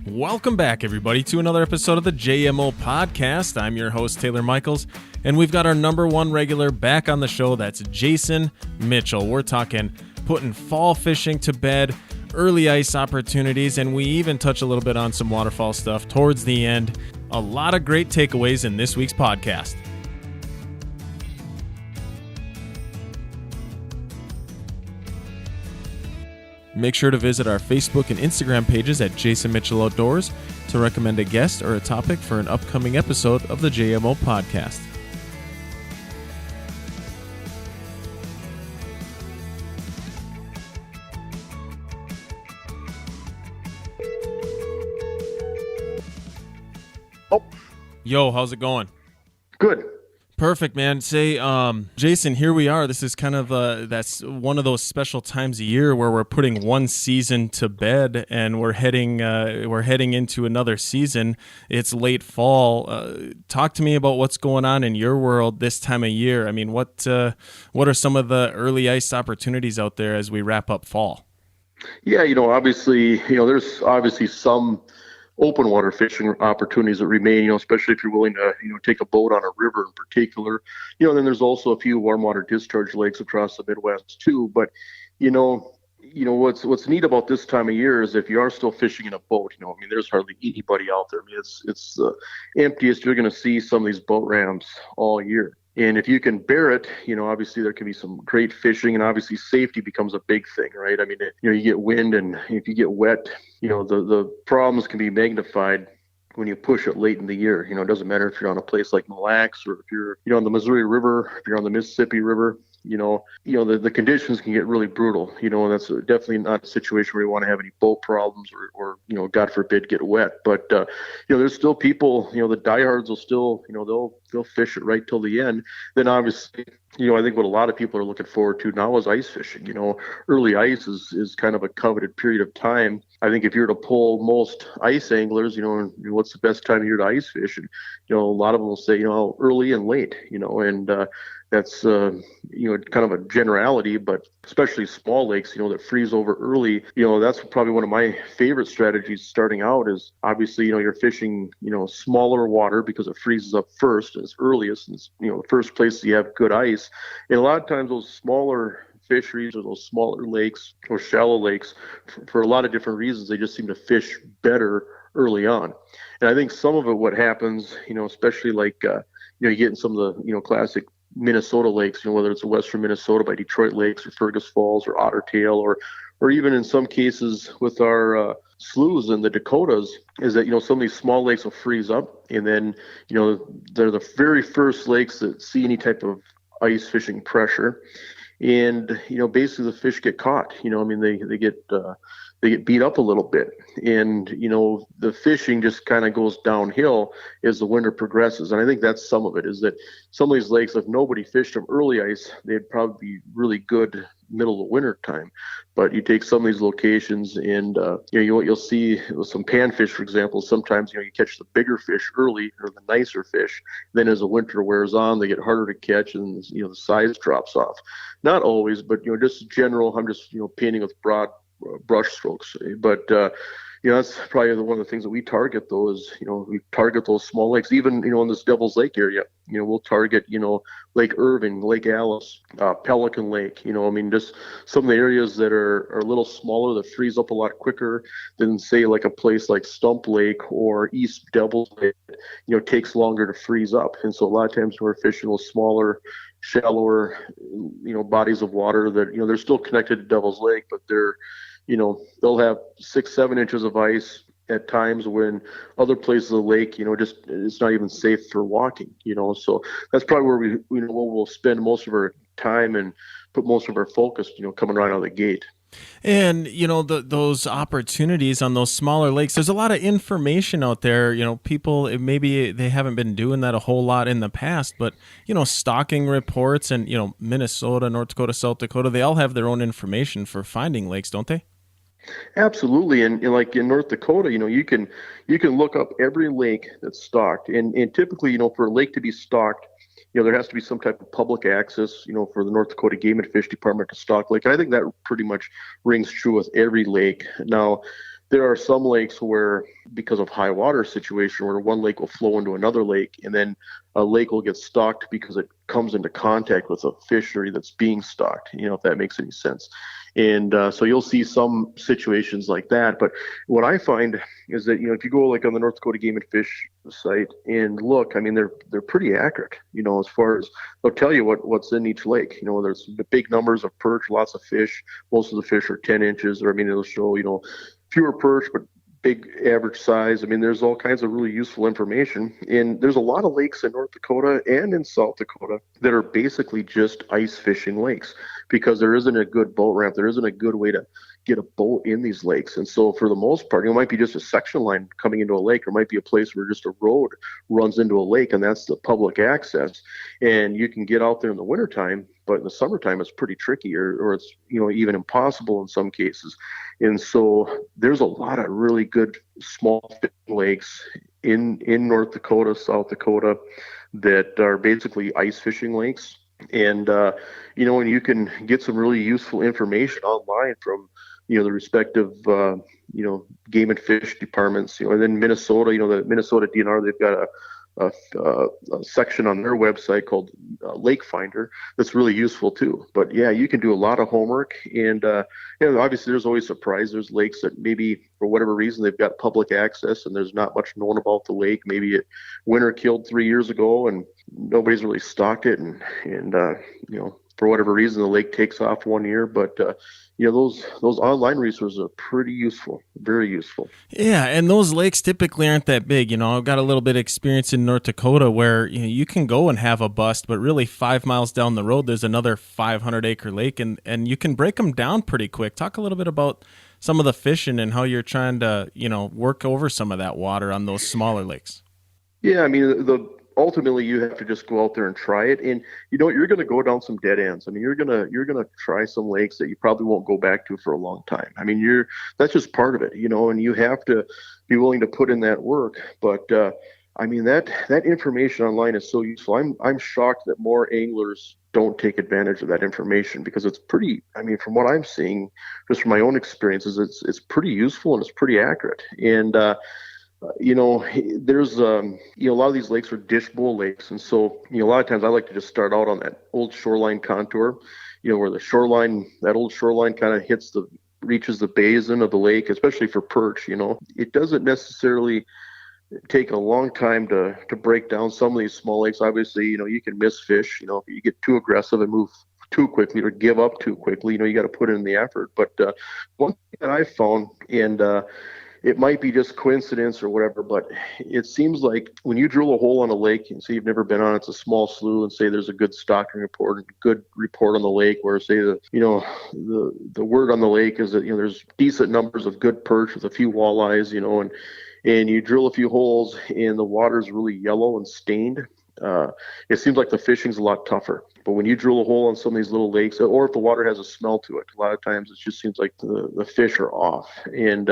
Welcome back, everybody, to another episode of the JMO Podcast. I'm your host, Tayler Michels, and we've got our number one regular back on the show. That's Jason Mitchell. We're talking putting fall fishing to bed, early ice opportunities, and we even touch a little bit on some waterfall stuff towards the end. A lot of great takeaways in this week's podcast. Make sure to visit our Facebook and Instagram pages at Jason Mitchell Outdoors to recommend a guest or a topic for an upcoming episode of the JMO Podcast. Oh, yo, how's it going? good. Perfect, man. Say, Jason, here we are. This is kind of that's one of those special times a year where we're putting one season to bed and we're heading into another season. It's late fall. Talk to me about what's going on in your world this time of year. I mean, what are some of the early ice opportunities out there as we wrap up fall? Yeah, obviously, there's obviously some open water fishing opportunities that remain, especially if you're willing to, take a boat on a river in particular. Then there's also a few warm water discharge lakes across the Midwest too. But, what's neat about this time of year is if you are still fishing in a boat, there's hardly anybody out there. I mean, it's the emptiest you're going to see some of these boat ramps all year. And if you can bear it, obviously there can be some great fishing, and obviously safety becomes a big thing, right? I mean, you get wind, and if you get wet, the problems can be magnified when you push it late in the year. It doesn't matter if you're on a place like Mille Lacs or if you're, on the Missouri River, if you're on the Mississippi River. The conditions can get really brutal, and that's definitely not a situation where you want to have any boat problems or God forbid, get wet. But, there's still people, the diehards will still, they'll fish it right till the end. Then obviously, I think what a lot of people are looking forward to now is ice fishing. Early ice is kind of a coveted period of time. I think if you were to poll most ice anglers, what's the best time of year to ice fish? And, a lot of them will say, early and late, and that's, kind of a generality, but especially small lakes, that freeze over early, that's probably one of my favorite strategies starting out is obviously, you're fishing, smaller water because it freezes up first and it's earliest. And it's, the first place you have good ice. And a lot of times those smaller fisheries or those smaller lakes or shallow lakes, for a lot of different reasons, they just seem to fish better early on. And I think some of it, what happens, especially like, you get in some of the, classic Minnesota lakes, whether it's western Minnesota by Detroit Lakes or Fergus Falls or Otter Tail, or even in some cases with our sloughs in the Dakotas, is that, some of these small lakes will freeze up, and then, they're the very first lakes that see any type of ice fishing pressure. And, basically the fish get caught, they get beat up a little bit. And, the fishing just kind of goes downhill as the winter progresses. And I think that's some of it, is that some of these lakes, if nobody fished them early ice, they'd probably be really good middle of winter time. But you take some of these locations and, you'll see with some panfish, for example, sometimes, you catch the bigger fish early or the nicer fish. Then as the winter wears on, they get harder to catch and, the size drops off. Not always, but, just general, I'm just, painting with broad brush strokes. But, that's probably one of the things that we target, though, is, we target those small lakes, even, in this Devil's Lake area. We'll target, Lake Irving, Lake Alice, Pelican Lake, just some of the areas that are a little smaller, that freeze up a lot quicker than, say, like a place like Stump Lake or East Devil's Lake, takes longer to freeze up. And so a lot of times we're fishing those smaller, shallower, bodies of water that, they're still connected to Devil's Lake, but they're, they'll have 6-7 inches of ice at times when other places of the lake, just it's not even safe for walking, so that's probably where we'll spend most of our time and put most of our focus, coming right out of the gate. And, those opportunities on those smaller lakes, there's a lot of information out there. People, maybe they haven't been doing that a whole lot in the past, but, stocking reports and, Minnesota, North Dakota, South Dakota, they all have their own information for finding lakes, don't they? Absolutely. And like in North Dakota, you can look up every lake that's stocked. And typically, for a lake to be stocked, there has to be some type of public access, for the North Dakota Game and Fish Department to stock lake. And I think that pretty much rings true with every lake. Now, there are some lakes where, because of high water situation, where one lake will flow into another lake, and then a lake will get stocked because it comes into contact with a fishery that's being stocked, if that makes any sense. And so you'll see some situations like that. But what I find is that, if you go like on the North Dakota Game and Fish site and look, I mean, they're pretty accurate, as far as they'll tell you what's in each lake. There's big numbers of perch, lots of fish. Most of the fish are 10 inches, or I mean, it'll show, fewer perch, but big average size. I mean, there's all kinds of really useful information. And there's a lot of lakes in North Dakota and in South Dakota that are basically just ice fishing lakes, because there isn't a good boat ramp. There isn't a good way to get a boat in these lakes. And so for the most part, it might be just a section line coming into a lake, or might be a place where just a road runs into a lake, and that's the public access. And you can get out there in the wintertime, but in the summertime it's pretty tricky, or it's even impossible in some cases. And so there's a lot of really good small lakes in North Dakota, South Dakota, that are basically ice fishing lakes. And and you can get some really useful information online from the respective game and fish departments. And then Minnesota, the Minnesota DNR, they've got a section on their website called Lake Finder that's really useful too. But yeah, you can do a lot of homework, and obviously there's always surprise. There's lakes that maybe for whatever reason they've got public access and there's not much known about the lake. Maybe it winter killed 3 years ago and nobody's really stocked it, and for whatever reason the lake takes off one year. But those online resources are pretty useful, very useful. Yeah, and those lakes typically aren't that big. I've got a little bit of experience in North Dakota where you can go and have a bust, but really 5 miles down the road there's another 500-acre lake, and you can break them down pretty quick. Talk a little bit about some of the fishing and how you're trying to work over some of that water on those smaller lakes. Yeah, I mean, ultimately you have to just go out there and try it, and you're going to go down some dead ends. I mean, you're going to try some lakes that you probably won't go back to for a long time. I mean, that's just part of it, and you have to be willing to put in that work. But I mean, that information online is so useful. I'm shocked that more anglers don't take advantage of that information, because it's pretty, I mean, from what I'm seeing, just from my own experiences, it's pretty useful and it's pretty accurate. And there's a lot of these lakes are dish bowl lakes, and so a lot of times I like to just start out on that old shoreline contour, where that old shoreline kind of reaches the basin of the lake, especially for perch. It doesn't necessarily take a long time to break down some of these small lakes. Obviously, you can miss fish. If you get too aggressive and move too quickly or give up too quickly, you got to put in the effort. But one thing that I found, and it might be just coincidence or whatever, but it seems like when you drill a hole on a lake and say you've never been on, it's a small slough, and say there's a good stocking report, a good report on the lake, where say the word on the lake is that there's decent numbers of good perch with a few walleyes, and you drill a few holes and the water's really yellow and stained. It seems like the fishing's a lot tougher. But when you drill a hole on some of these little lakes, or if the water has a smell to it, a lot of times it just seems like the fish are off. And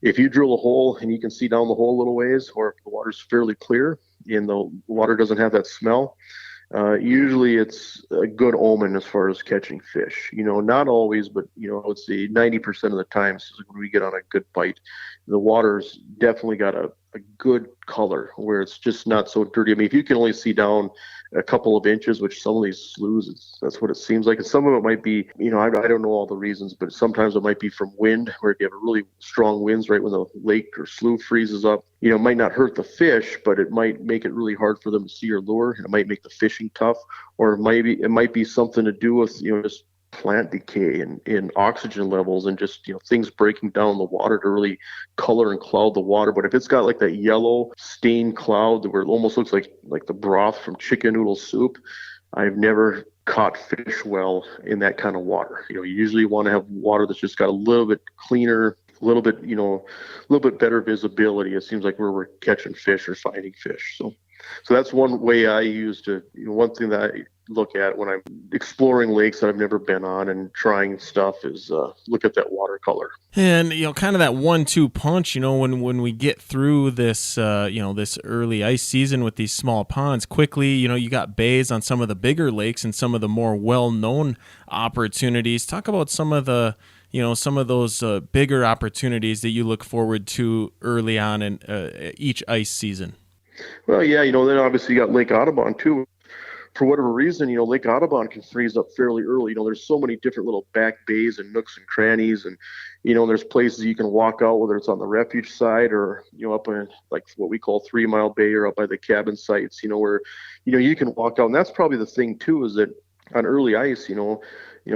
if you drill a hole and you can see down the hole a little ways, or if the water's fairly clear and the water doesn't have that smell, usually it's a good omen as far as catching fish. Not always, but I would say 90% of the times when we get on a good bite, the water's definitely got a good color where it's just not so dirty. I mean, if you can only see down a couple of inches, which some of these sloughs, that's what it seems like. And some of it might be, I don't know all the reasons, but sometimes it might be from wind, where if you have a really strong winds right when the lake or slough freezes up, it might not hurt the fish, but it might make it really hard for them to see your lure. It might make the fishing tough, or maybe it might be something to do with, just plant decay and oxygen levels, and just things breaking down the water to really color and cloud the water. But if it's got like that yellow stained cloud where it almost looks like the broth from chicken noodle soup, I've never caught fish well in that kind of water. You usually want to have water that's just got a little bit cleaner, a little bit better visibility. It seems like where we're catching fish or finding fish. So that's one way I use to, one thing that look at when I'm exploring lakes that I've never been on and trying stuff is look at that watercolor. And, kind of that 1-2 punch, when we get through this, this early ice season with these small ponds quickly, you got bays on some of the bigger lakes and some of the more well-known opportunities. Talk about some of the, some of those bigger opportunities that you look forward to early on in each ice season. Well, yeah, then obviously you got Lake Audubon too. For whatever reason, Lake Audubon can freeze up fairly early. There's so many different little back bays and nooks and crannies, and there's places you can walk out, whether it's on the refuge side or up in like what we call 3 Mile Bay or up by the cabin sites, where you can walk out. And that's probably the thing too, is that on early ice,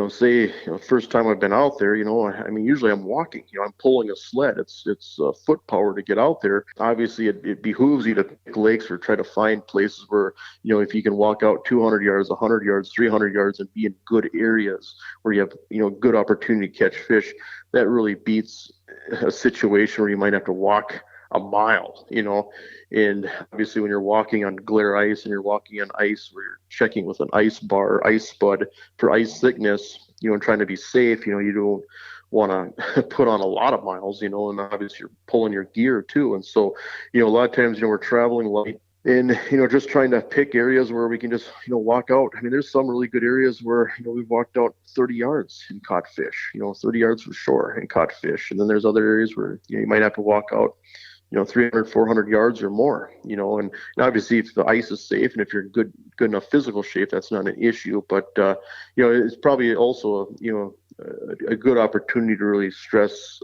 say first time I've been out there, usually I'm walking, I'm pulling a sled. It's foot power to get out there. Obviously, it behooves you to pick lakes or try to find places where if you can walk out 200 yards, 100 yards, 300 yards, and be in good areas where you have good opportunity to catch fish. That really beats a situation where you might have to walk a mile, and obviously when you're walking on glare ice and you're walking on ice where you're checking with an ice bar, ice spud for ice thickness, and trying to be safe, you don't want to put on a lot of miles, and obviously you're pulling your gear too. And so, a lot of times, we're traveling light and, just trying to pick areas where we can just, walk out. There's some really good areas where, we've walked out 30 yards and caught fish, 30 yards from shore and caught fish. And then there's other areas where you might have to walk out 300, 400 yards or more, and obviously if the ice is safe and if you're in good enough physical shape, that's not an issue. But, it's probably also, a good opportunity to really stress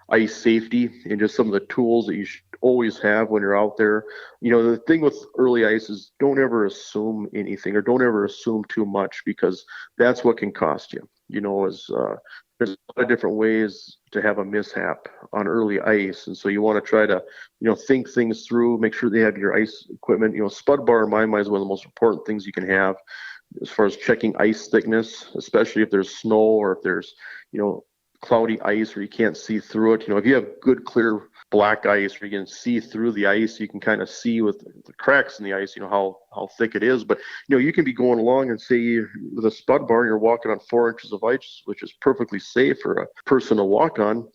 ice safety and just some of the tools that you should always have when you're out there. The thing with early ice is don't ever assume anything or don't ever assume too much, because that's what can cost you, there's a lot of different ways to have a mishap on early ice. And so you want to try to, think things through, make sure they have your ice equipment. Spud bar in my mind is one of the most important things you can have as far as checking ice thickness, especially if there's snow or if there's, cloudy ice where you can't see through it. If you have good, clear black ice where you can see through the ice, you can kind of see with the cracks in the ice, how thick it is. But, you can be going along and say with a spud bar, you're walking on 4 inches of ice, which is perfectly safe for a person to walk on.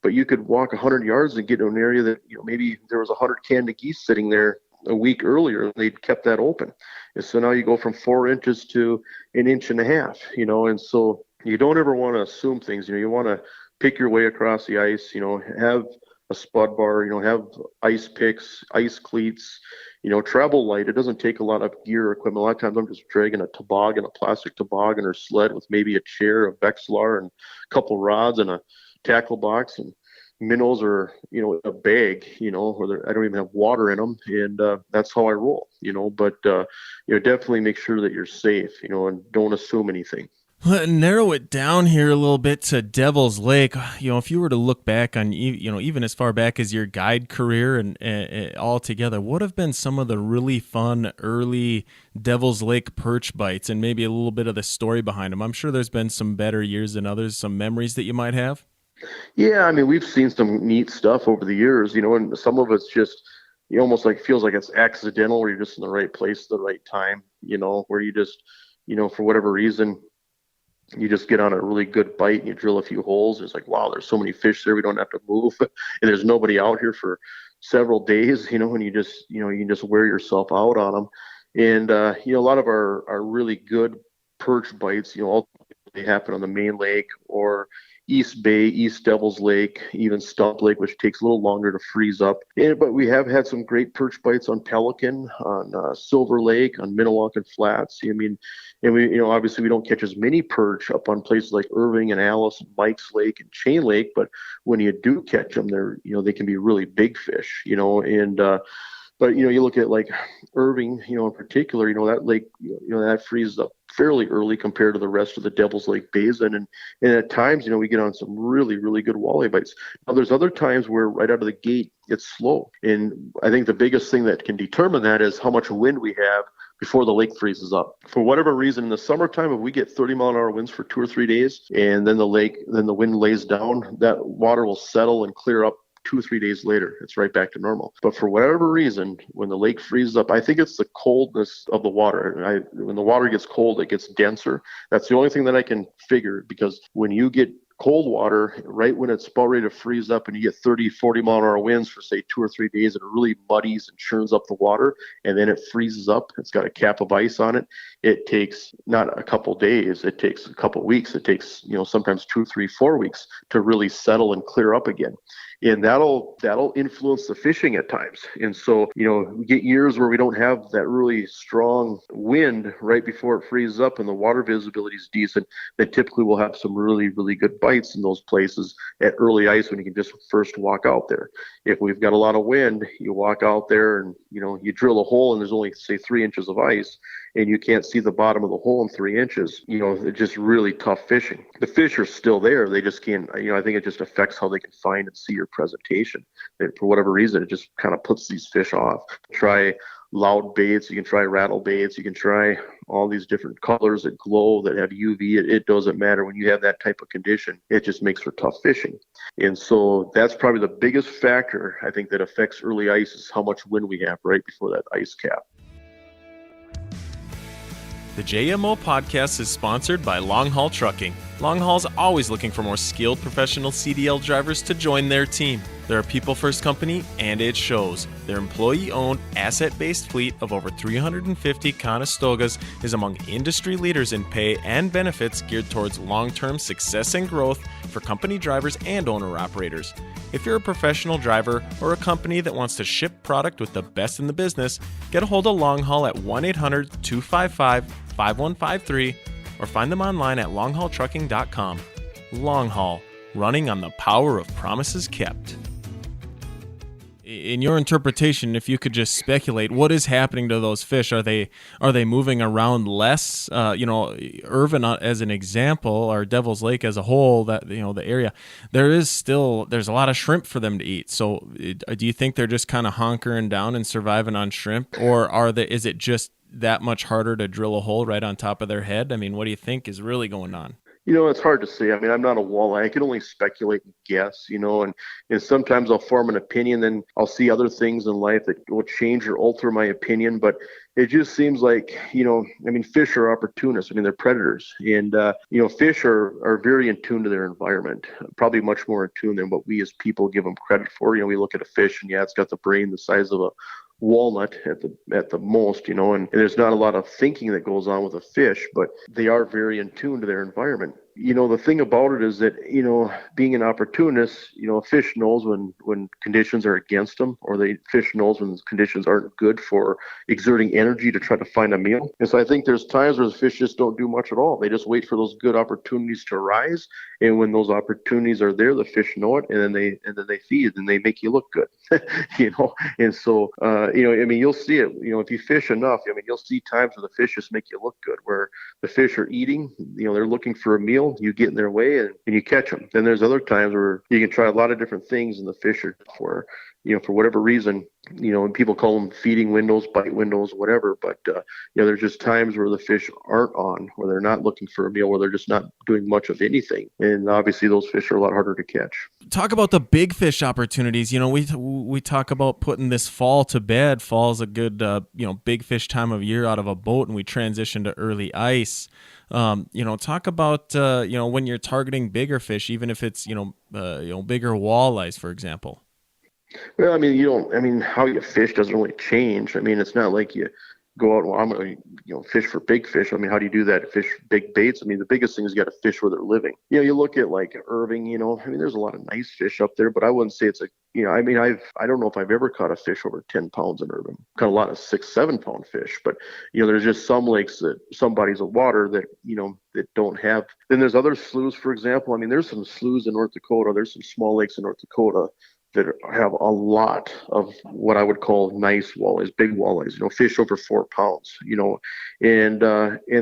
But you could walk 100 yards and get to an area that, maybe there was 100 Canada geese sitting there a week earlier, and they'd kept that open. And so now you go from 4 inches to 1.5 inches, and so you don't ever want to assume things. You want to pick your way across the ice, have a spud bar, have ice picks, ice cleats, travel light. It doesn't take a lot of gear or equipment. A lot of times I'm just dragging a toboggan, a plastic toboggan or sled with maybe a chair, a Vexilar, and a couple rods and a tackle box and minnows or, a bag, where I don't even have water in them. And that's how I roll, but, definitely make sure that you're safe, and don't assume anything. Narrow it down here a little bit to Devil's Lake. If you were to look back on, even as far back as your guide career and all together, what have been some of the really fun early Devil's Lake perch bites and maybe a little bit of the story behind them? I'm sure there's been some better years than others, some memories that you might have. Yeah, we've seen some neat stuff over the years, and some of it's just, almost like feels like it's accidental, where you're just in the right place at the right time, where you just, for whatever reason, you just get on a really good bite and you drill a few holes. It's like, wow, there's so many fish there. We don't have to move. And there's nobody out here for several days, and you just, you can just wear yourself out on them. And, a lot of our really good perch bites, ultimately they happen on the main lake or East Bay, East Devil's Lake, even Stump Lake, which takes a little longer to freeze up. But we have had some great perch bites on Pelican, on Silver Lake, on Minnewacan Flats. And we, obviously we don't catch as many perch up on places like Irving and Alice and Mike's Lake and Chain Lake, but when you do catch them, they're, they can be really big fish, but, you look at like Irving, in particular, that lake, that freezes up fairly early compared to the rest of the Devil's Lake Basin. And at times, we get on some really, really good walleye bites. Now, there's other times where right out of the gate, it's slow. And I think the biggest thing that can determine that is how much wind we have before the lake freezes up. For whatever reason, in the summertime, if we get 30-mile-an-hour winds for 2 or 3 days, and then the wind lays down, that water will settle and clear up 2 or 3 days later, it's right back to normal. But for whatever reason, when the lake freezes up, I think it's the coldness of the water. When the water gets cold, it gets denser. That's the only thing that I can figure, because when you get cold water, right when it's about ready to freeze up and you get 30, 40 mile an hour winds for say 2 or 3 days, and it really muddies and churns up the water, and then it freezes up, it's got a cap of ice on it. It takes not a couple days, it takes a couple weeks, it takes, sometimes 2, 3, 4 weeks to really settle and clear up again. And that'll influence the fishing at times. And so, we get years where we don't have that really strong wind right before it freezes up and the water visibility is decent. Then typically we'll have some really, really good bites in those places at early ice when you can just first walk out there. If we've got a lot of wind, you walk out there and, you drill a hole and there's only, say, 3 inches of ice, and you can't see the bottom of the hole in 3 inches, it's just really tough fishing. The fish are still there. They just can't, I think it just affects how they can find and see your presentation. And for whatever reason, it just kind of puts these fish off. Try loud baits, you can try rattle baits, you can try all these different colors that glow, that have UV. It doesn't matter. When you have that type of condition, it just makes for tough fishing. And so that's probably the biggest factor, I think, that affects early ice, is how much wind we have right before that ice cap. The JMO Podcast is sponsored by Long Haul Trucking. Long Haul's always looking for more skilled professional CDL drivers to join their team. They're a people-first company, and it shows. Their employee-owned, asset-based fleet of over 350 Conestogas is among industry leaders in pay and benefits geared towards long-term success and growth for company drivers and owner-operators. If you're a professional driver or a company that wants to ship product with the best in the business, get a hold of Long Haul at 1-800-255-5153 or find them online at longhaultrucking.com. Long Haul, running on the power of promises kept. In your interpretation, if you could just speculate, what is happening to those fish? Are they moving around less? Irvin as an example, or Devil's Lake as a whole, that the area, there's a lot of shrimp for them to eat. So, do you think they're just kind of hunkering down and surviving on shrimp, or is it just that much harder to drill a hole right on top of their head? I mean, what do you think is really going on? It's hard to say. I mean, I'm not a walleye. I can only speculate and guess, and sometimes I'll form an opinion, then I'll see other things in life that will change or alter my opinion. But it just seems like, fish are opportunists. I mean, they're predators. And, fish are very in tune to their environment, probably much more in tune than what we as people give them credit for. We look at a fish and, it's got the brain the size of a walnut at the most, and there's not a lot of thinking that goes on with a fish, but they are very in tune to their environment. The thing about it is that, being an opportunist, a fish knows when conditions are against them, or fish knows when conditions aren't good for exerting energy to try to find a meal. And so I think there's times where the fish just don't do much at all. They just wait for those good opportunities to arise. And when those opportunities are there, the fish know it, and then they feed, and they make you look good, And so, you'll see it, if you fish enough, you'll see times where the fish just make you look good, where the fish are eating, they're looking for a meal. You get in their way and you catch them. Then there's other times where you can try a lot of different things, and the fish are for whatever reason, and people call them feeding windows, bite windows, whatever. But, there's just times where the fish aren't on, where they're not looking for a meal, where they're just not doing much of anything. And obviously those fish are a lot harder to catch. Talk about the big fish opportunities. We talk about putting this fall to bed. Fall's a good, big fish time of year out of a boat, and we transition to early ice. Talk about, when you're targeting bigger fish, even if it's, bigger walleyes, for example. Well, how you fish doesn't really change. It's not like you go out, I'm going to, fish for big fish. How do you do that? Fish big baits. The biggest thing is you got to fish where they're living. You look at like Irving, there's a lot of nice fish up there, but I wouldn't say it's I don't know if I've ever caught a fish over 10 pounds in Irving. Caught a lot of 6-7 pound fish, but there's just some lakes that some bodies of water that, that don't have. Then there's other sloughs, for example. There's some sloughs in North Dakota. There's some small lakes in North Dakota that have a lot of what I would call nice walleyes, big walleyes, fish over 4 pounds, and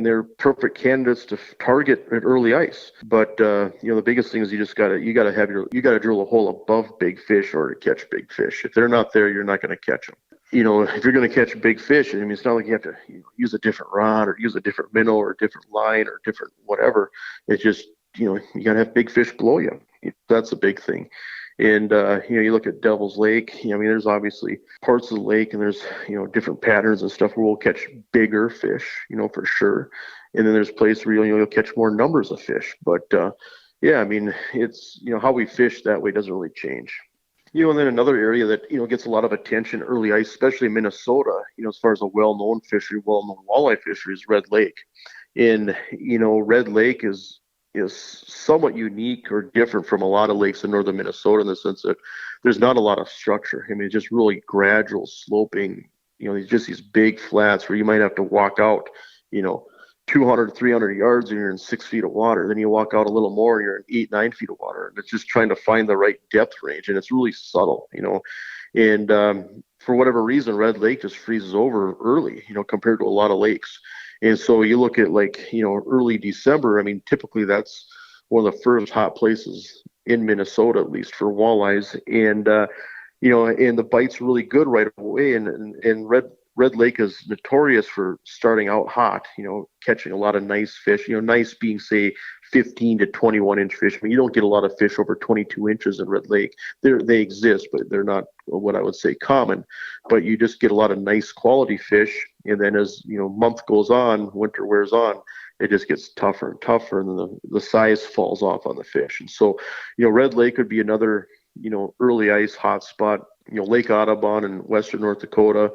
they're perfect candidates to target at early ice. But, the biggest thing is you gotta drill a hole above big fish or to catch big fish. If they're not there, you're not going to catch them. If you're going to catch big fish, it's not like you have to use a different rod or use a different minnow or a different line or different whatever. It's just, you got to have big fish below you. That's a big thing. And, you look at Devil's Lake, I mean, there's obviously parts of the lake and there's, different patterns and stuff where we'll catch bigger fish, for sure. And then there's places where you'll catch more numbers of fish. But, yeah, I mean, it's, how we fish that way doesn't really change. And then another area that, gets a lot of attention early ice, especially in Minnesota, as far as a well-known fishery, well-known walleye fishery is Red Lake. And, Red Lake is somewhat unique or different from a lot of lakes in northern Minnesota in the sense that there's not a lot of structure. I mean, it's just really gradual sloping, just these big flats where you might have to walk out, 200, 300 yards and you're in 6 feet of water. Then you walk out a little more and you're in 8, 9 feet of water. And it's just trying to find the right depth range. And it's really subtle, And for whatever reason, Red Lake just freezes over early, compared to a lot of lakes. And so you look at early December, I mean, typically that's one of the first hot places in Minnesota, at least for walleyes. And, and the bite's really good right away. And Red Lake is notorious for starting out hot, catching a lot of nice fish, nice being, say, 15 to 21 inch fish. I mean, you don't get a lot of fish over 22 inches in Red Lake. They exist, but they're not what I would say common. But you just get a lot of nice quality fish. And then as, month goes on, winter wears on, it just gets tougher and tougher. And then the size falls off on the fish. And so, Red Lake would be another, early ice hot spot. Lake Audubon in western North Dakota,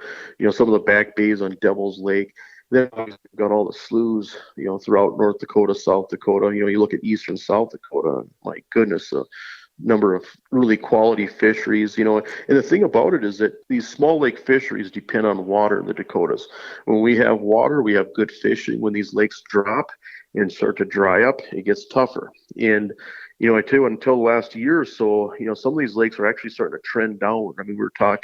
some of the back bays on Devil's Lake. Then we've got all the sloughs, throughout North Dakota, South Dakota. You look at eastern South Dakota, my goodness, a number of really quality fisheries, And the thing about it is that these small lake fisheries depend on water in the Dakotas. When we have water, we have good fishing. When these lakes drop and start to dry up, it gets tougher. And I tell you, until the last year or so, some of these lakes are actually starting to trend downward. I mean, I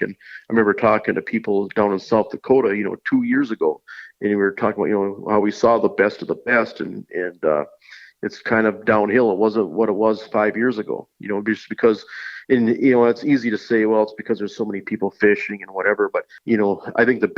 remember talking to people down in South Dakota, 2 years ago, and we were talking about, how we saw the best of the best, and it's kind of downhill. It wasn't what it was 5 years ago, just because, and, it's easy to say, well, it's because there's so many people fishing and whatever. But, I think the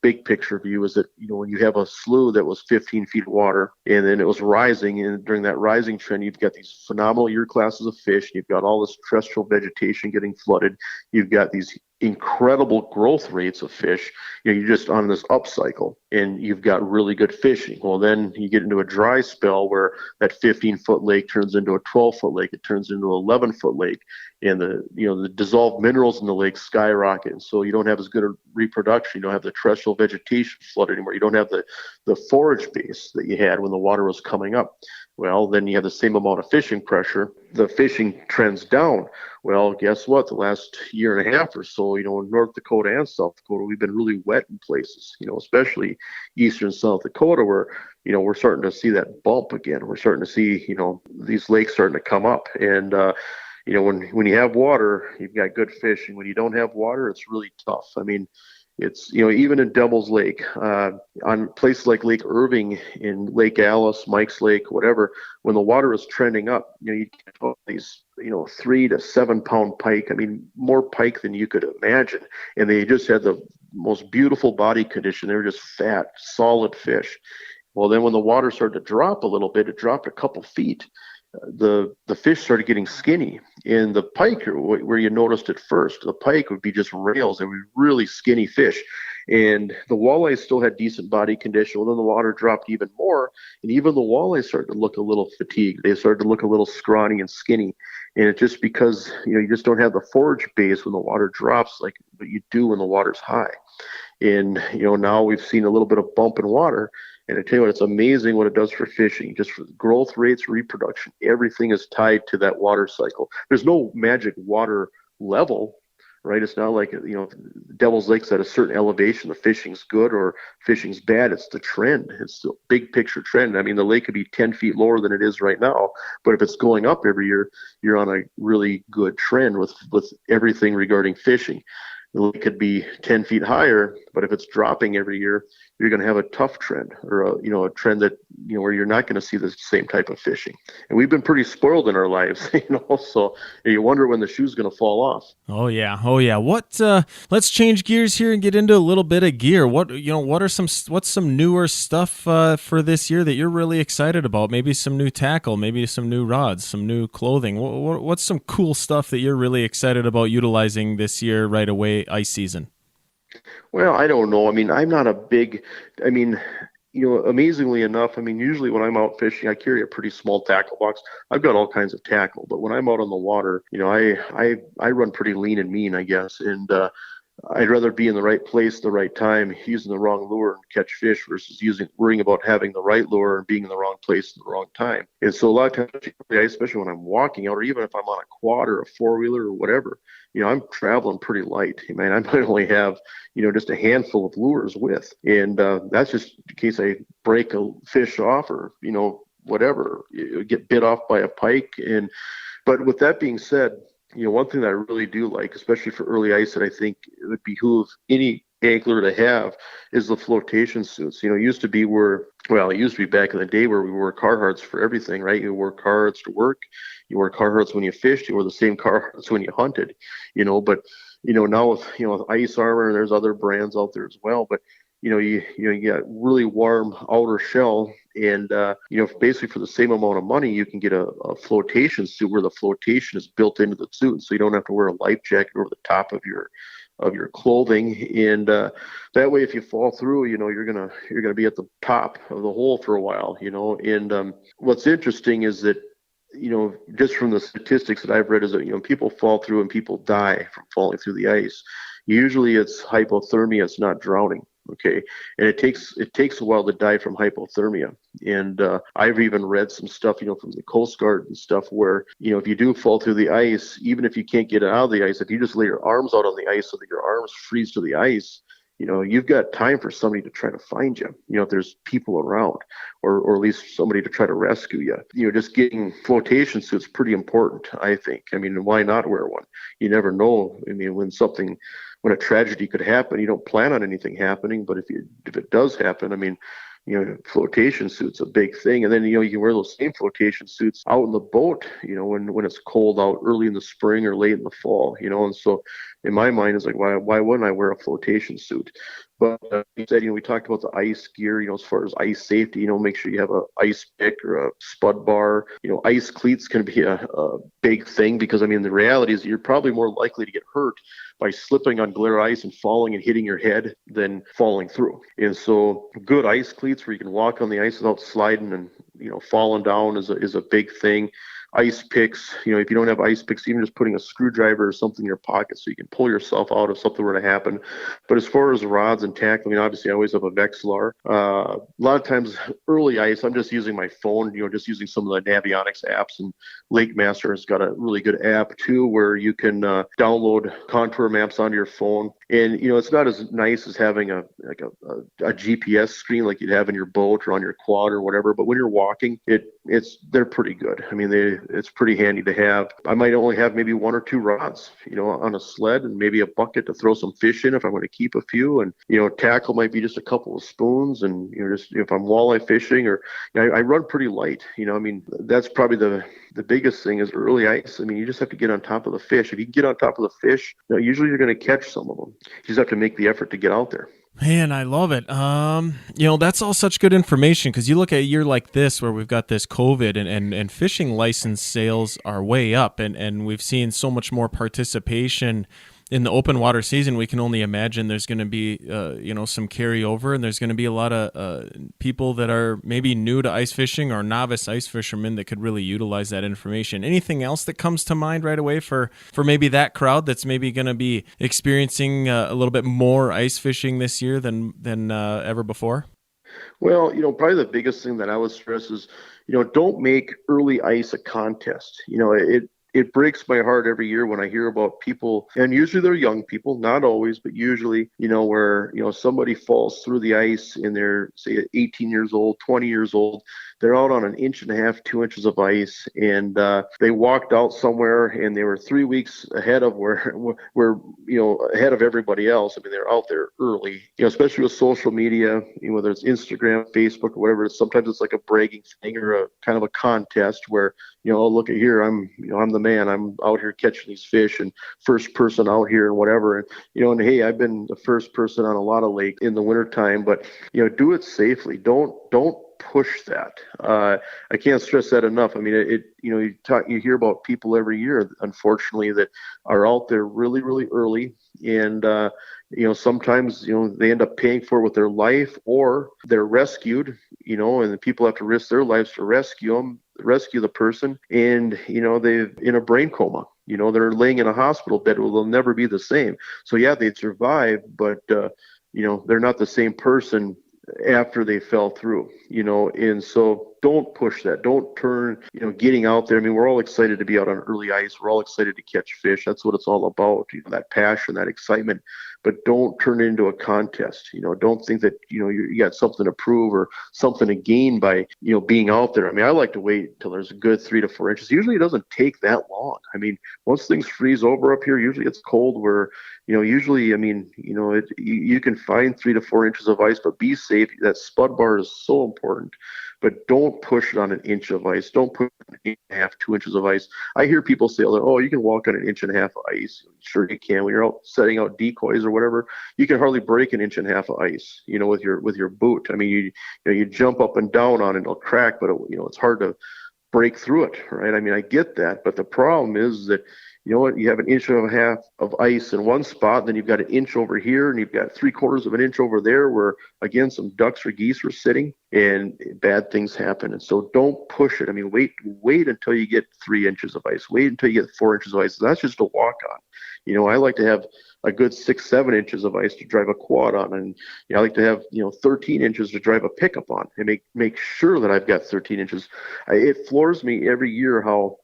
big picture view is that, when you have a slough that was 15 feet of water and then it was rising, and during that rising trend, you've got these phenomenal year classes of fish. You've got all this terrestrial vegetation getting flooded. You've got these incredible growth rates of fish. You're just on this upcycle and you've got really good fishing. Well, then you get into a dry spell where that 15-foot lake turns into a 12-foot lake. It turns into an 11-foot lake, and the dissolved minerals in the lake skyrocket. And so you don't have as good a reproduction. You don't have the terrestrial vegetation flood anymore. You don't have the forage base that you had when the water was coming up. Well, then you have the same amount of fishing pressure. The fishing trends down. Well, guess what? The last year and a half or so, in North Dakota and South Dakota, we've been really wet in places, especially eastern South Dakota, where, we're starting to see that bump again. We're starting to see, these lakes starting to come up. And, when you have water, you've got good fishing. When you don't have water, it's really tough. I mean, it's, even in Devil's Lake, on places like Lake Irving, in Lake Alice, Mike's Lake, whatever, when the water is trending up, you get these, 3 to 7 pound pike. I mean, more pike than you could imagine. And they just had the most beautiful body condition. They were just fat, solid fish. Well, then when the water started to drop a little bit, it dropped a couple feet. The fish started getting skinny, and the pike, where you noticed it first, the pike would be just rails. They would be really skinny fish, and the walleyes still had decent body condition. Well, then the water dropped even more, and even the walleyes started to look a little fatigued. They started to look a little scrawny and skinny, and it's just because you just don't have the forage base when the water drops like what you do when the water's high. And now we've seen a little bit of bump in water. And I tell you what, it's amazing what it does for fishing, just for growth rates, reproduction. Everything is tied to that water cycle. There's no magic water level, right? It's not like, Devil's Lake's at a certain elevation, the fishing's good or fishing's bad. It's the trend. It's the big picture trend. I mean, the lake could be 10 feet lower than it is right now, but if it's going up every year, you're on a really good trend with everything regarding fishing. The lake could be 10 feet higher, but if it's dropping every year, you're going to have a tough trend, or a trend that, where you're not going to see the same type of fishing. And we've been pretty spoiled in our lives, so you wonder when the shoe's going to fall off. Oh yeah. Let's change gears here and get into a little bit of gear. What's some newer stuff for this year that you're really excited about? Maybe some new tackle, maybe some new rods, some new clothing. What's some cool stuff that you're really excited about utilizing this year right away, ice season? Well, I don't know. I mean, I'm not a big, I mean, amazingly enough, I mean, usually when I'm out fishing, I carry a pretty small tackle box. I've got all kinds of tackle, but when I'm out on the water, I run pretty lean and mean, I guess. And I'd rather be in the right place at the right time, using the wrong lure and catch fish versus worrying about having the right lure and being in the wrong place at the wrong time. And so a lot of times, especially when I'm walking out, or even if I'm on a quad or a four-wheeler or whatever, I'm traveling pretty light. I mean, I might only have, just a handful of lures with. And that's just in case I break a fish off or, whatever, get bit off by a pike. But with that being said, one thing that I really do like, especially for early ice, that I think it would behoove any angler to have is the flotation suits. It used to be back in the day where we wore Carhartts for everything, right? You wore Carhartts to work, you wore Carhartts when you fished, you wore the same Carhartts when you hunted, but now with ice armor, and there's other brands out there as well, but you get really warm outer shell, and basically for the same amount of money, you can get a flotation suit where the flotation is built into the suit, so you don't have to wear a life jacket over the top of your clothing, and that way, if you fall through, you're gonna be at the top of the hole for a while, And what's interesting is that just from the statistics that I've read is that people fall through and people die from falling through the ice. Usually, it's hypothermia; it's not drowning. Okay, and it takes a while to die from hypothermia. And I've even read some stuff, from the Coast Guard and stuff, where if you do fall through the ice, even if you can't get out of the ice, if you just lay your arms out on the ice so that your arms freeze to the ice, you've got time for somebody to try to find you. If there's people around, or at least somebody to try to rescue you. Just getting flotation suits pretty important, I think. I mean, why not wear one? You never know. I mean, when a tragedy could happen, you don't plan on anything happening, but if it does happen, I mean, flotation suit's a big thing. And then, you can wear those same flotation suits out in the boat, when it's cold out early in the spring or late in the fall, and so in my mind, it's like, why wouldn't I wear a flotation suit? But you said, we talked about the ice gear, as far as ice safety, make sure you have a ice pick or a spud bar. Ice cleats can be a big thing because, I mean, the reality is you're probably more likely to get hurt by slipping on glare ice and falling and hitting your head than falling through. And so good ice cleats where you can walk on the ice without sliding and, falling down is a big thing. Ice picks, if you don't have ice picks, even just putting a screwdriver or something in your pocket so you can pull yourself out if something were to happen. But as far as rods and tackle, I mean, obviously I always have a Vexilar. A lot of times early ice, I'm just using my phone, just using some of the Navionics apps, and Lake Master has got a really good app too, where you can download contour maps onto your phone. And, it's not as nice as having a GPS screen like you'd have in your boat or on your quad or whatever. But when you're walking, they're pretty good. I mean, it's pretty handy to have. I might only have maybe one or two rods, on a sled, and maybe a bucket to throw some fish in if I'm going to keep a few. And, tackle might be just a couple of spoons. And, just if I'm walleye fishing, or I run pretty light. I mean, that's probably the biggest thing is early ice. I mean, you just have to get on top of the fish. If you get on top of the fish, usually you're going to catch some of them. You just have to make the effort to get out there. Man, I love it. That's all such good information, because you look at a year like this where we've got this COVID and fishing license sales are way up, and we've seen so much more participation in the open water season. We can only imagine there's going to be, some carryover, and there's going to be a lot of people that are maybe new to ice fishing or novice ice fishermen that could really utilize that information. Anything else that comes to mind right away for maybe that crowd that's maybe going to be experiencing a little bit more ice fishing this year than ever before? Well, probably the biggest thing that I would stress is, don't make early ice a contest. It breaks my heart every year when I hear about people, and usually they're young people, not always, but usually, where, somebody falls through the ice and they're, say, 18 years old, 20 years old. they're out on an inch and a half, 2 inches of ice, and they walked out somewhere, and they were 3 weeks ahead of where ahead of everybody else. I mean, they're out there early, especially with social media, whether it's Instagram, Facebook, or whatever. Sometimes it's like a bragging thing or a kind of a contest where, oh, look at here, I'm the man. I'm out here catching these fish and first person out here and whatever. And hey, I've been the first person on a lot of lakes in the wintertime, but do it safely. Don't push that. I can't stress that enough. I mean, you hear about people every year, unfortunately, that are out there really, really early, and sometimes they end up paying for it with their life, or they're rescued, and the people have to risk their lives to rescue the person, and they've in a brain coma. They're laying in a hospital bed. Well, they'll never be the same. So yeah, they'd survive, but they're not the same person after they fell through, and so don't push that. Don't turn, getting out there. I mean, we're all excited to be out on early ice. We're all excited to catch fish. That's what it's all about, that passion, that excitement, but don't turn it into a contest. Don't think that, you got something to prove or something to gain by, being out there. I mean, I like to wait until there's a good 3 to 4 inches. Usually it doesn't take that long. I mean, once things freeze over up here, usually it's cold where, you can find 3 to 4 inches of ice, but be safe. That spud bar is so important. But don't push it on an inch of ice. Don't put an inch and a half, 2 inches of ice. I hear people say, oh, you can walk on an inch and a half of ice. Sure you can. When you're out setting out decoys or whatever, you can hardly break an inch and a half of ice, with your boot. I mean, you jump up and down on it, it'll crack, but it's hard to break through it, right? I mean, I get that, but the problem is that, you have an inch and a half of ice in one spot, and then you've got an inch over here, and you've got 3/4 of an inch over there where, again, some ducks or geese were sitting, and bad things happen. And so don't push it. I mean, wait until you get 3 inches of ice. Wait until you get 4 inches of ice. That's just a walk on. I like to have a good 6, 7 inches of ice to drive a quad on, and I like to have 13 inches to drive a pickup on, and make sure that I've got 13 inches. It floors me every year how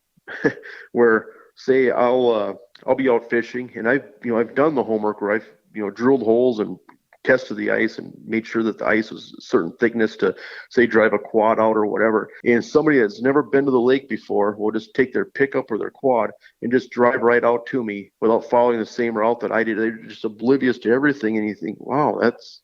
where say I'll be out fishing, and I've done the homework where I've drilled holes and tested the ice and made sure that the ice was a certain thickness to, say, drive a quad out or whatever. And somebody that's never been to the lake before will just take their pickup or their quad and just drive right out to me without following the same route that I did. They're just oblivious to everything. And you think, wow, that's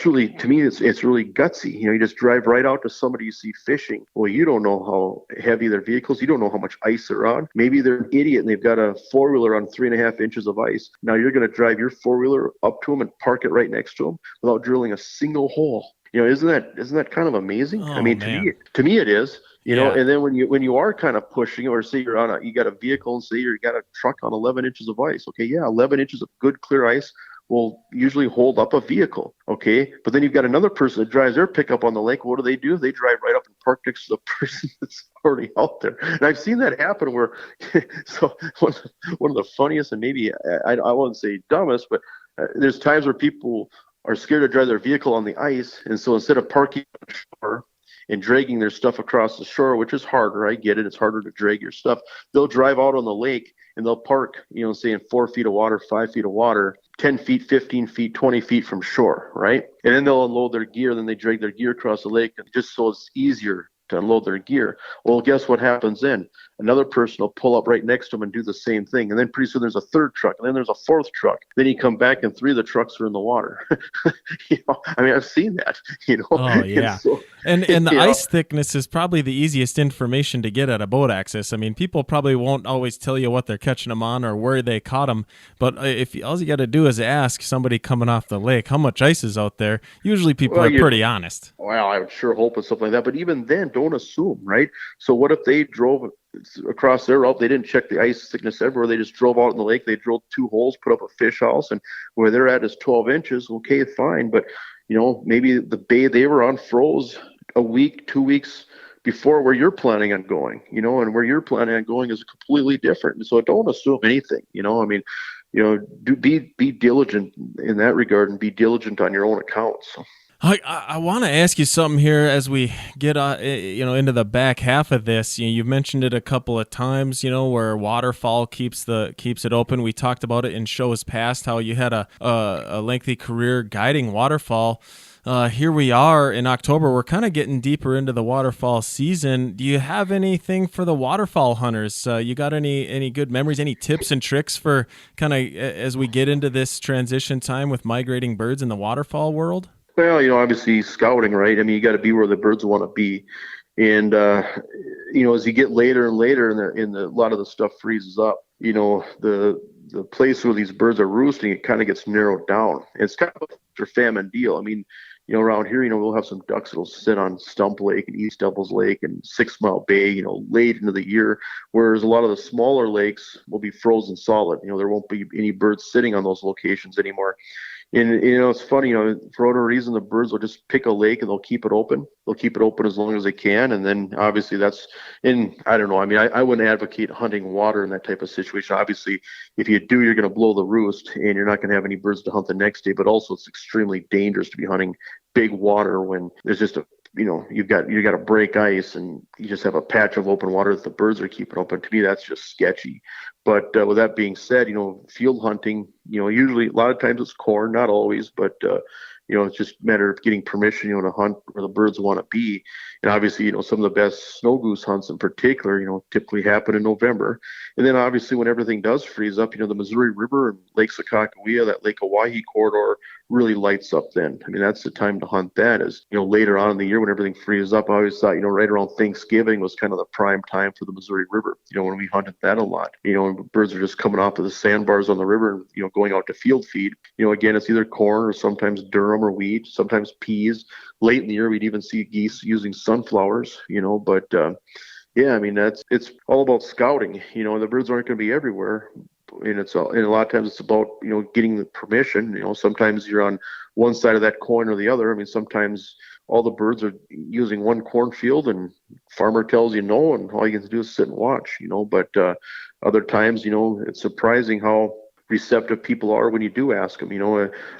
really, to me, it's really gutsy. You just drive right out to somebody you see fishing. Well, you don't know how heavy their vehicles, you don't know how much ice they're on. Maybe they're an idiot and they've got a 4-wheeler on 3.5 inches of ice. Now you're going to drive your 4-wheeler up to them and park it right next to them without drilling a single hole. Isn't that kind of amazing? Oh, I mean, man. to me it is. Yeah. And then when you are kind of pushing, or say you got a vehicle and say you got a truck on 11 inches of ice. Okay, yeah, 11 inches of good clear ice will usually hold up a vehicle. Okay, but then you've got another person that drives their pickup on the lake. What do? They drive right up and park next to the person that's already out there. And I've seen that happen where, so one of the funniest, and maybe I won't say dumbest, but there's times where people are scared to drive their vehicle on the ice, and so instead of parking on the shore and dragging their stuff across the shore, which is harder, I get it, it's harder to drag your stuff, they'll drive out on the lake and they'll park, say in 4 feet of water, 5 feet of water, 10 feet, 15 feet, 20 feet from shore, right? And then they'll unload their gear, then they drag their gear across the lake, and just so it's easier to unload their gear. Well, guess what happens then? Another person will pull up right next to them and do the same thing. And then pretty soon there's a third truck, and then there's a fourth truck. Then you come back and 3 of the trucks are in the water. I mean, I've seen that, Oh, yeah. And the ice thickness is probably the easiest information to get at a boat access. I mean, people probably won't always tell you what they're catching them on or where they caught them. But if all you got to do is ask somebody coming off the lake how much ice is out there, usually people are pretty honest. Well, I would sure hope it's something like that. But even then, don't assume, right? So what if they drove across their route? They didn't check the ice thickness everywhere. They just drove out in the lake. They drilled 2 holes, put up a fish house, and where they're at is 12 inches. Okay, fine. But, maybe the bay they were on froze a week, 2 weeks before where you're planning on going, and where you're planning on going is completely different. So don't assume anything, I mean, be diligent in that regard, and be diligent on your own account. So. I want to ask you something here as we get into the back half of this. You've mentioned it a couple of times, where waterfowl keeps it open. We talked about it in shows past, how you had a lengthy career guiding waterfowl. here we are in October. We're kind of getting deeper into the waterfall season. Do you have anything for the waterfall hunters? You got any good memories, any tips and tricks for kind of as we get into this transition time with migrating birds in the waterfall world? Well, obviously scouting, right? I mean, you got to be where the birds want to be. And, as you get later and later a lot of the stuff freezes up, the place where these birds are roosting, it kind of gets narrowed down. It's kind of a famine deal. I mean, around here, we'll have some ducks that'll sit on Stump Lake and East Devils Lake and 6 Mile Bay, late into the year, whereas a lot of the smaller lakes will be frozen solid. There won't be any birds sitting on those locations anymore. And, it's funny, for whatever reason, the birds will just pick a lake and they'll keep it open. They'll keep it open as long as they can. And then obviously I don't know. I mean, I wouldn't advocate hunting water in that type of situation. Obviously, if you do, you're going to blow the roost and you're not going to have any birds to hunt the next day. But also it's extremely dangerous to be hunting big water when there's just you got to break ice and you just have a patch of open water that the birds are keeping open. To me, that's just sketchy. But with that being said, field hunting, usually a lot of times it's corn, not always, but it's just a matter of getting permission, to hunt where the birds want to be. And obviously, some of the best snow goose hunts in particular, typically happen in November. And then obviously when everything does freeze up, the Missouri River and Lake Sakakawea, that Lake Oahe corridor really lights up then. I mean, that's the time to hunt that is, later on in the year when everything freezes up. I always thought, right around Thanksgiving was kind of the prime time for the Missouri River, when we hunted that a lot. Birds are just coming off of the sandbars on the river and, going out to field feed. Again, it's either corn or sometimes durum or wheat, sometimes peas. Late in the year, we'd even see geese using sunflowers, but yeah, I mean, it's all about scouting. The birds aren't going to be everywhere. And and a lot of times it's about, getting the permission. Sometimes you're on one side of that coin or the other. I mean, sometimes all the birds are using one cornfield and farmer tells you no, and all you can do is sit and watch, but other times, it's surprising how receptive people are when you do ask them.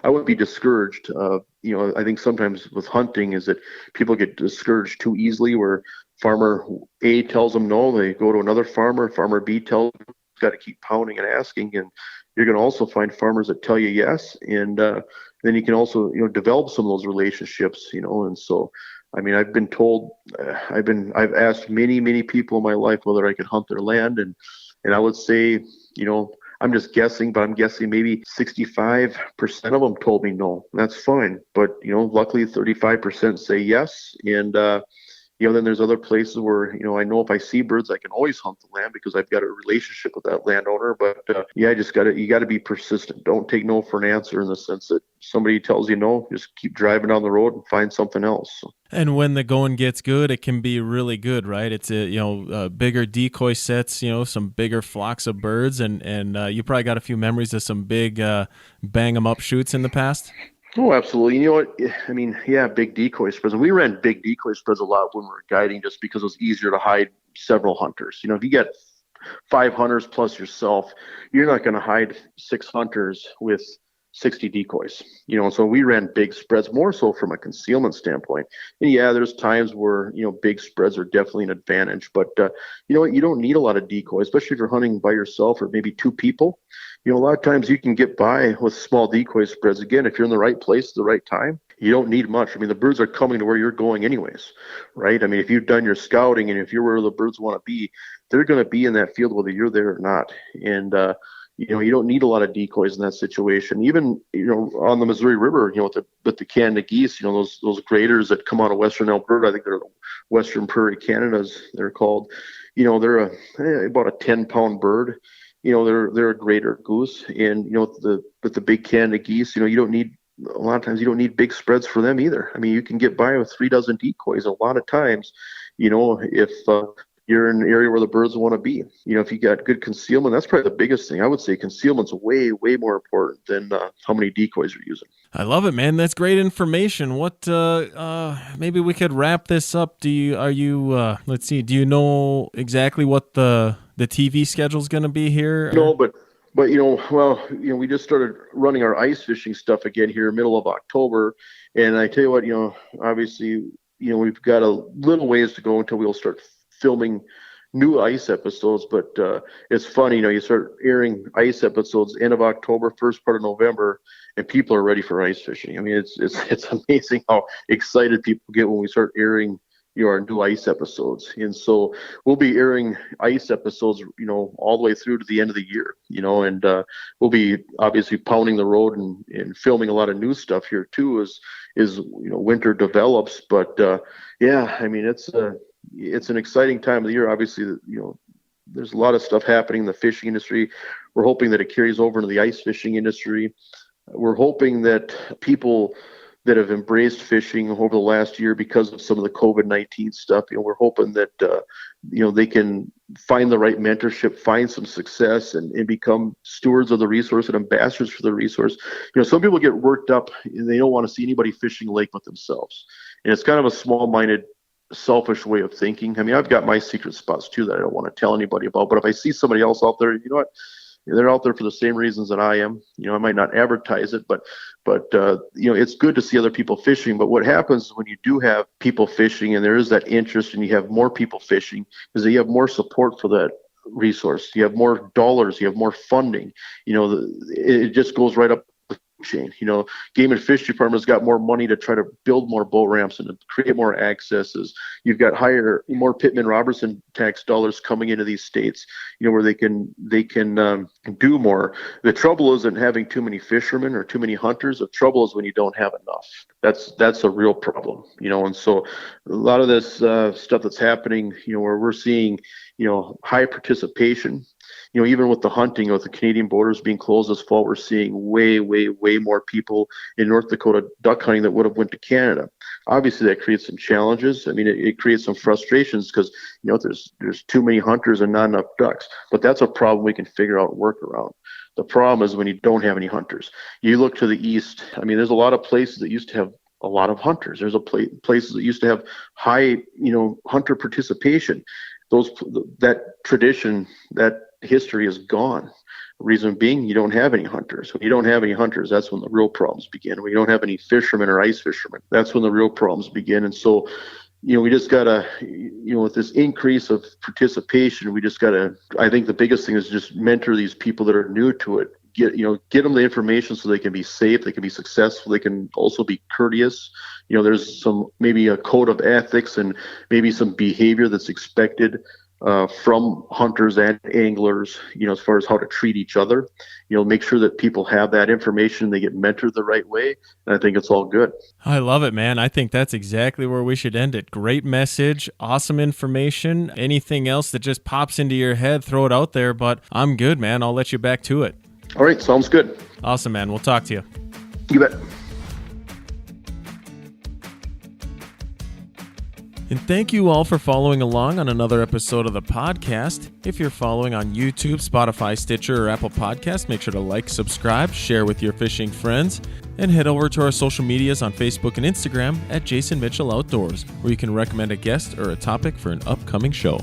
I wouldn't be discouraged. I think sometimes with hunting is that people get discouraged too easily where farmer A tells them no, they go to another farmer B tells them got to keep pounding and asking, and you're going to also find farmers that tell you yes, and then you can also develop some of those relationships, and so I mean I've been told I've asked many people in my life whether I could hunt their land, and I would say I'm just guessing, but I'm guessing maybe 65% of them told me no. That's fine, but luckily 35% say yes, and then there's other places where, I know if I see birds, I can always hunt the land because I've got a relationship with that landowner. But you got to be persistent. Don't take no for an answer in the sense that somebody tells you no, just keep driving down the road and find something else. And when the going gets good, it can be really good, right? It's bigger decoy sets, some bigger flocks of birds, and you probably got a few memories of some big bang 'em up shoots in the past. Oh, absolutely. You know what? I mean, yeah, big decoy spreads. And we ran big decoy spreads a lot when we were guiding just because it was easier to hide several hunters. If you get 5 hunters plus yourself, you're not going to hide 6 hunters with 60 decoys. So we ran big spreads more so from a concealment standpoint. And yeah, there's times where, big spreads are definitely an advantage. But, you don't need a lot of decoys, especially if you're hunting by yourself or maybe 2 people. A lot of times you can get by with small decoy spreads. Again, if you're in the right place at the right time, you don't need much. I mean, the birds are coming to where you're going anyways, right? I mean, if you've done your scouting and if you're where the birds want to be, they're going to be in that field whether you're there or not. And, you don't need a lot of decoys in that situation. Even, on the Missouri River, with the Canada geese, those graders that come out of Western Alberta, I think they're Western Prairie Canadas, they're called, they're about a 10-pound bird. They're a greater goose, and with the big Canada geese, you don't need a lot of times you don't need big spreads for them either. I mean, you can get by with 3 dozen decoys a lot of times, if you're in an area where the birds want to be. If you got good concealment, that's probably the biggest thing. I would say concealment's way more important than how many decoys you're using. I love it, man. That's great information. What maybe we could wrap this up. Do you know exactly what the TV schedule is going to be here? No, but we just started running our ice fishing stuff again here middle of October, and I tell you what, obviously, we've got a little ways to go until we'll start filming new ice episodes, but it's funny, you start airing ice episodes end of October, first part of November, and people are ready for ice fishing. I mean, it's amazing how excited people get when we start airing our new ice episodes. And so we'll be airing ice episodes, all the way through to the end of the year, and we'll be obviously pounding the road and filming a lot of new stuff here too as winter develops. But yeah, I mean, it's an exciting time of the year. Obviously, there's a lot of stuff happening in the fishing industry. We're hoping that it carries over into the ice fishing industry. We're hoping that people that have embraced fishing over the last year because of some of the COVID-19 stuff, we're hoping that, they can find the right mentorship, find some success, and become stewards of the resource and ambassadors for the resource. Some people get worked up and they don't want to see anybody fishing a lake but themselves. And it's kind of a small-minded, selfish way of thinking. I mean, I've got my secret spots too that I don't want to tell anybody about, but if I see somebody else out there, they're out there for the same reasons that I am. I might not advertise it, but it's good to see other people fishing. But what happens when you do have people fishing and there is that interest and you have more people fishing is that you have more support for that resource. You have more dollars, you have more funding. It just goes right up the chain. Game and Fish Department's got more money to try to build more boat ramps and to create more accesses. You've got more Pittman-Robertson tax dollars coming into these states, where they can do more. The trouble isn't having too many fishermen or too many hunters. The trouble is when you don't have enough. That's a real problem, and so a lot of this stuff that's happening, where we're seeing, high participation. Even with the hunting, with the Canadian borders being closed this fall, we're seeing way, way, way more people in North Dakota duck hunting that would have went to Canada. Obviously, that creates some challenges. I mean, it creates some frustrations because, there's too many hunters and not enough ducks. But that's a problem we can figure out and work around. The problem is when you don't have any hunters. You look to the east. I mean, there's a lot of places that used to have a lot of hunters. There's places that used to have high, hunter participation. That tradition, that history is gone. Reason being, you don't have any hunters. When you don't have any hunters, that's when the real problems begin. When you don't have any fishermen or ice fishermen, that's when the real problems begin. And so, we just gotta, with this increase of participation, we just gotta, I think the biggest thing is just mentor these people that are new to it. Get them the information so they can be safe, they can be successful, they can also be courteous. There's maybe a code of ethics and maybe some behavior that's expected from hunters and anglers, as far as how to treat each other. Make sure that people have that information, they get mentored the right way, and I think it's all good. I love it, man. I think that's exactly where we should end it. Great message, awesome information. Anything else that just pops into your head, throw it out there, but I'm good, man. I'll let you back to it. All right, sounds good. Awesome, man. We'll talk to you. You bet. And thank you all for following along on another episode of the podcast. If you're following on YouTube, Spotify, Stitcher, or Apple Podcasts, make sure to like, subscribe, share with your fishing friends, and head over to our social medias on Facebook and Instagram at Jason Mitchell Outdoors, where you can recommend a guest or a topic for an upcoming show.